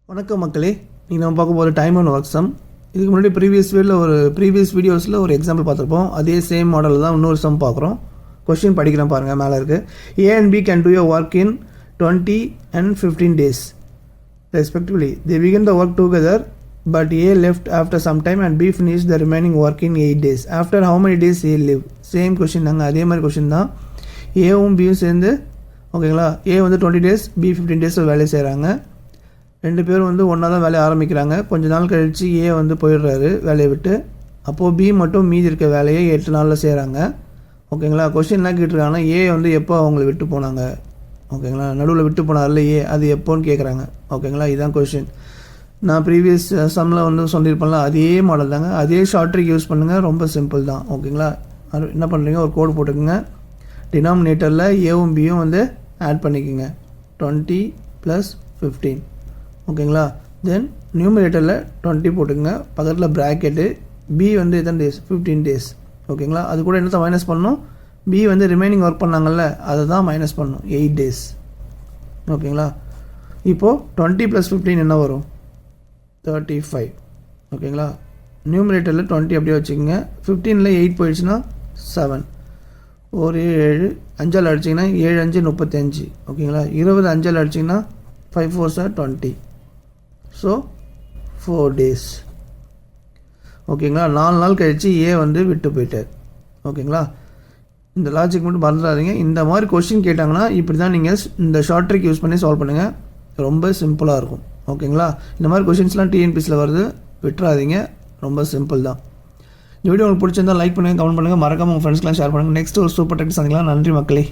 வணக்கம் மக்களே, நீங்கள் நம்ம பார்க்க போகிற டைம் அண்ட் ஒர்க் சம். இதுக்கு முன்னாடி ப்ரீவியஸ் வீடியோஸில் ஒரு எக்ஸாம்பிள் பார்த்துருப்போம். அதே சேம் மாடலில் தான் இன்னொரு சம் பார்க்குறோம். கொஸ்டின் படிக்கிறேன் பாருங்கள், மேலே இருக்குது. A and B can do a work in 20 and 15 days respectively. They began the work together, but A left after some time and B finished the remaining work in 8 days. After how many days A live? Same question தாங்க, அதே மாதிரி question தான். ஏவும் பியும் சேர்ந்து ஓகேங்களா, ஏ வந்து 20 days, B 15 days வேலையை செய்கிறாங்க. ரெண்டு பேரும் வந்து ஒன்றா தான் வேலையை ஆரம்பிக்கிறாங்க. கொஞ்ச நாள் கழித்து ஏ வந்து போயிடுறாரு வேலையை விட்டு. அப்போது பி மட்டும் மீதி இருக்க வேலையை 8 நாளில் செய்கிறாங்க. ஓகேங்களா, கொஸ்டின்லாம் கேட்டிருக்காங்கன்னா ஏ வந்து எப்போ அவங்கள விட்டு போனாங்க, ஓகேங்களா, நடுவில் விட்டு போனார்ல ஏ, அது எப்போன்னு கேட்குறாங்க. ஓகேங்களா, இதுதான் கொஸ்டின். நான் ப்ரீவியஸ் சம்மில் வந்து சொல்லியிருப்பேன்ல, அதே மாடல் தாங்க, அதே ஷார்ட் ட்ரிக் யூஸ் பண்ணுங்கள், ரொம்ப சிம்பிள் தான். ஓகேங்களா, என்ன பண்ணுறீங்க, ஒரு கோடு போட்டுக்கோங்க. டினாமினேட்டரில் ஏவும் பியும் வந்து ஆட் பண்ணிக்கோங்க, 20 + 15. ஓகேங்களா, தென் நியூமரேட்டரில் 20 போட்டுங்க, பக்கத்தில் ப்ராக்கெட்டு. பி வந்து எத்தனை டேஸ், 15 டேஸ். ஓகேங்களா, அது கூட என்னத்தை மைனஸ் பண்ணணும், பி வந்து ரிமைனிங் ஒர்க் பண்ணாங்கல்ல, அதை தான் மைனஸ் பண்ணணும், 8 டேஸ். ஓகேங்களா, இப்போது 20 + 15 என்ன வரும், 35. ஓகேங்களா, நியூமரேட்டரில் 20 அப்படியே வச்சுக்கோங்க. 15ல் 8 போயிடுச்சுன்னா 7. ஒரு 7 5ஆல் அடிச்சிங்கன்னா 7 5 35. ஓகேங்களா, 20 5ஆல் அடிச்சிங்கன்னா 5 4 20. So 4 days. ஓகேங்களா, 4 நாள் கழித்து ஏ வந்து விட்டு போயிட்டார். ஓகேங்களா, இந்த லாஜிக் மட்டும் மறந்துடாதீங்க. இந்த மாதிரி கொஸ்டின் கேட்டாங்கன்னா இப்படி தான் நீங்கள் இந்த ஷார்ட் ட்ரிக் யூஸ் பண்ணி சால்வ் பண்ணுங்கள், ரொம்ப சிம்பிளாக இருக்கும். ஓகேங்களா, இந்த மாதிரி கொஸ்டின்ஸ்லாம் டிஎன்பிஎஸ்சியில் வருது, விட்டுறாதீங்க, ரொம்ப சிம்பிள் தான். இந்த வீடியோ உங்களுக்கு பிடிச்சிருந்தால் லைக் பண்ணுங்கள், கமெண்ட் பண்ணுங்கள், மறக்காமல் உங்கள் ஃப்ரெண்ட்ஸ்க்கெலாம் ஷேர் பண்ணுங்கள். நெக்ஸ்ட் ஒரு சூப்பர் டெக்னிக் சந்திக்கலாம். நன்றி மக்களே.